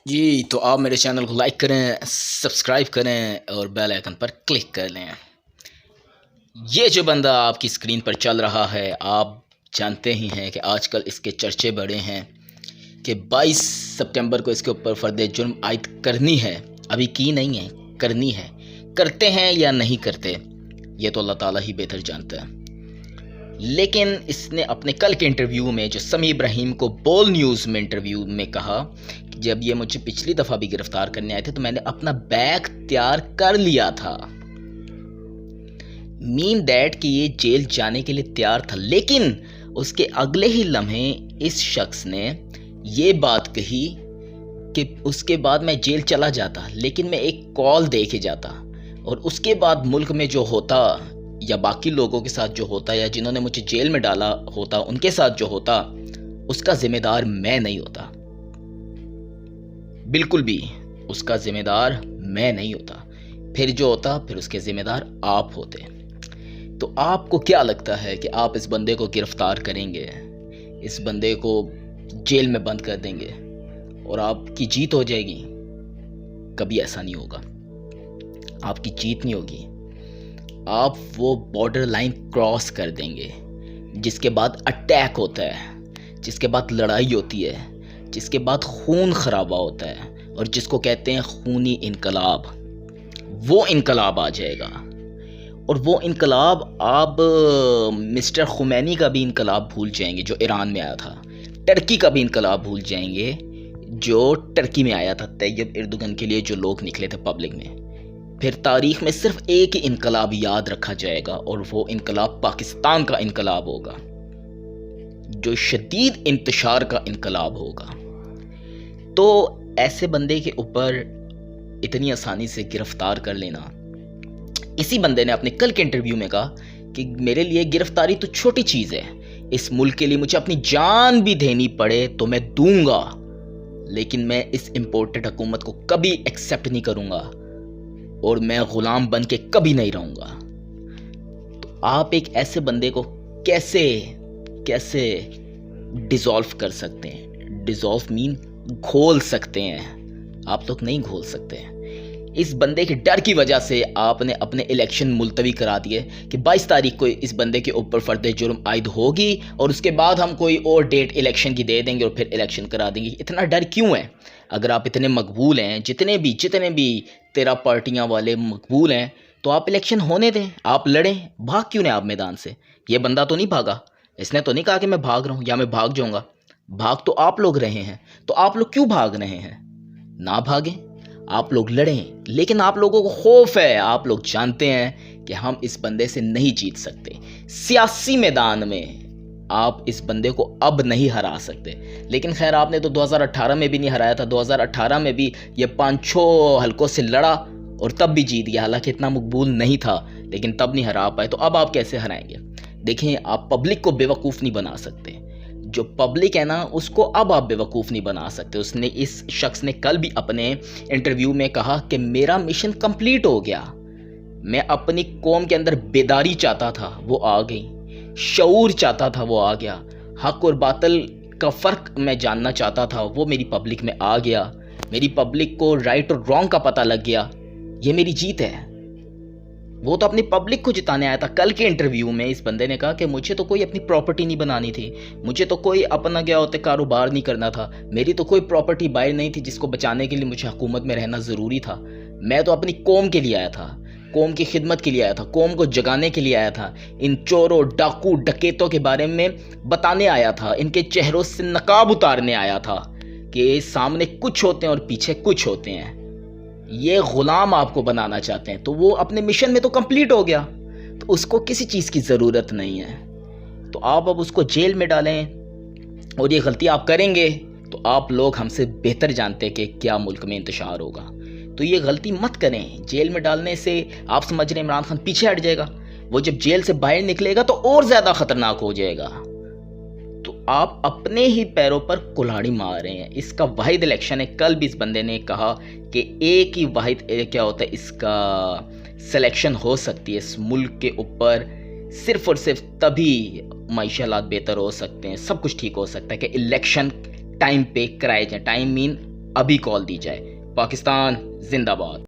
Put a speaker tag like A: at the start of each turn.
A: जी, तो आप मेरे चैनल को लाइक करें, सब्सक्राइब करें और बेल आइकन पर क्लिक कर लें। ये जो बंदा आपकी स्क्रीन पर चल रहा है, आप जानते ही हैं कि आजकल इसके चर्चे बड़े हैं कि 22 सितंबर को इसके ऊपर फ़र्द जुर्म आयद करनी है। अभी की नहीं है, करनी है। करते हैं या नहीं करते, ये तो अल्लाह ताला ही बेहतर जानता है। लेकिन इसने अपने कल के इंटरव्यू में, जो समी इब्राहिम को बोल न्यूज़ में इंटरव्यू में कहा कि जब ये मुझे पिछली दफ़ा भी गिरफ्तार करने आए थे तो मैंने अपना बैग तैयार कर लिया था। मीन दैट कि ये जेल जाने के लिए तैयार था, लेकिन उसके अगले ही लम्हे इस शख्स ने ये बात कही कि उसके बाद मैं जेल चला जाता, लेकिन मैं एक कॉल दे के जाता और उसके बाद मुल्क में जो होता या बाकी लोगों के साथ जो होता या जिन्होंने मुझे जेल में डाला होता उनके साथ जो होता, उसका जिम्मेदार मैं नहीं होता। बिल्कुल भी उसका जिम्मेदार मैं नहीं होता। फिर जो होता, फिर उसके जिम्मेदार आप होते। तो आपको क्या लगता है कि आप इस बंदे को गिरफ्तार करेंगे, इस बंदे को जेल में बंद कर देंगे और आपकी जीत हो जाएगी? कभी ऐसा नहीं होगा। आपकी जीत नहीं होगी। आप वो बॉर्डर लाइन क्रॉस कर देंगे जिसके बाद अटैक होता है, जिसके बाद लड़ाई होती है, जिसके बाद खून खराबा होता है और जिसको कहते हैं खूनी इनकलाब। वो इनकलाब आ जाएगा और वो इनकलाब आप मिस्टर खुमैनी का भी इनकलाब भूल जाएंगे जो ईरान में आया था। टर्की का भी इनकलाब भूल जाएंगे जो टर्की में आया था, तैयब एर्दोगन के लिए जो लोग निकले थे पब्लिक में। फिर तारीख में सिर्फ एक ही इनकलाब याद रखा जाएगा और वो इनकलाब पाकिस्तान का इनकलाब होगा, जो शदीद इंतशार का इनकलाब होगा। तो ऐसे बंदे के ऊपर इतनी आसानी से गिरफ्तार कर लेना, इसी बंदे ने अपने कल के इंटरव्यू में कहा कि मेरे लिए गिरफ्तारी तो छोटी चीज़ है, इस मुल्क के लिए मुझे अपनी जान भी देनी पड़े तो मैं दूंगा, लेकिन मैं इस इम्पोर्टेड हुकूमत को कभी एक्सेप्ट नहीं करूंगा और मैं गुलाम बन के कभी नहीं रहूंगा। तो आप एक ऐसे बंदे को कैसे कैसे डिसॉल्व कर सकते हैं? डिसॉल्व मीन घोल सकते हैं, आप लोग नहीं घोल सकते। इस बंदे के डर की वजह से आपने अपने इलेक्शन मुलतवी करा दिए कि 22 तारीख को इस बंदे के ऊपर फ़र्द जुर्म आयद होगी और उसके बाद हम कोई और डेट इलेक्शन की दे देंगे और फिर इलेक्शन करा देंगे। इतना डर क्यों है? अगर आप इतने मकबूल हैं, जितने भी 13 पार्टियां वाले मकबूल हैं, तो आप इलेक्शन होने दें, आप लड़ें। भाग क्यों नहीं आप मैदान से? ये बंदा तो नहीं भागा, इसने तो नहीं कहा कि मैं भाग रहा हूँ या मैं भाग जाऊँगा। भाग तो आप लोग रहे हैं, तो आप लोग क्यों भाग रहे हैं? ना भागें, आप लोग लड़ें। लेकिन आप लोगों को खौफ है, आप लोग जानते हैं कि हम इस बंदे से नहीं जीत सकते। सियासी मैदान में आप इस बंदे को अब नहीं हरा सकते। लेकिन खैर, आपने तो 2018 में भी नहीं हराया था। 2018 में भी ये 5-6 हलकों से लड़ा और तब भी जीत गया, हालांकि इतना मकबूल नहीं था, लेकिन तब नहीं हरा पाए। तो अब आप कैसे हराएंगे? देखें, आप पब्लिक को बेवकूफ़ नहीं बना सकते। जो पब्लिक है ना, उसको अब आप बेवकूफ़ नहीं बना सकते। उसने, इस शख्स ने कल भी अपने इंटरव्यू में कहा कि मेरा मिशन कंप्लीट हो गया। मैं अपनी कौम के अंदर बेदारी चाहता था, वो आ गई। शऊर चाहता था, वो आ गया। हक और बातिल का फ़र्क मैं जानना चाहता था, वो मेरी पब्लिक में आ गया। मेरी पब्लिक को राइट और रॉन्ग का पता लग गया। ये मेरी जीत है। वो तो अपनी पब्लिक को जिताने आया था। कल के इंटरव्यू में इस बंदे ने कहा कि मुझे तो कोई अपनी प्रॉपर्टी नहीं बनानी थी, मुझे तो कोई अपना क्या होता है कारोबार नहीं करना था, मेरी तो कोई प्रॉपर्टी बाहर नहीं थी जिसको बचाने के लिए मुझे हुकूमत में रहना ज़रूरी था। मैं तो अपनी कौम के लिए आया था, कौम की खिदमत के लिए आया था, कौम को जगाने के लिए आया था। इन चोरों, डाकू, डकैतों के बारे में बताने आया था, इनके चेहरों से नकाब उतारने आया था कि सामने कुछ होते हैं और पीछे कुछ होते हैं। ये गुलाम आपको बनाना चाहते हैं, तो वो अपने मिशन में तो कंप्लीट हो गया, तो उसको किसी चीज़ की ज़रूरत नहीं है। तो आप अब उसको जेल में डालें और ये गलती आप करेंगे तो आप लोग हमसे बेहतर जानते हैं कि क्या मुल्क में इंतशार होगा। तो ये गलती मत करें। जेल में डालने से आप समझ रहे हैं इमरान खान पीछे हट जाएगा, वो जब जेल से बाहर निकलेगा तो और ज़्यादा ख़तरनाक हो जाएगा। तो आप अपने ही पैरों पर कुल्हाड़ी मार रहे हैं। इसका वाहिद इलेक्शन है। कल भी इस बंदे ने कहा कि एक ही वाहिद क्या होता है, इसका सिलेक्शन हो सकती है इस मुल्क के ऊपर सिर्फ और सिर्फ तभी माशी हालात बेहतर हो सकते हैं, सब कुछ ठीक हो सकता है कि इलेक्शन टाइम पे कराए जाए। टाइम मीन अभी कॉल दी जाए। पाकिस्तान जिंदाबाद।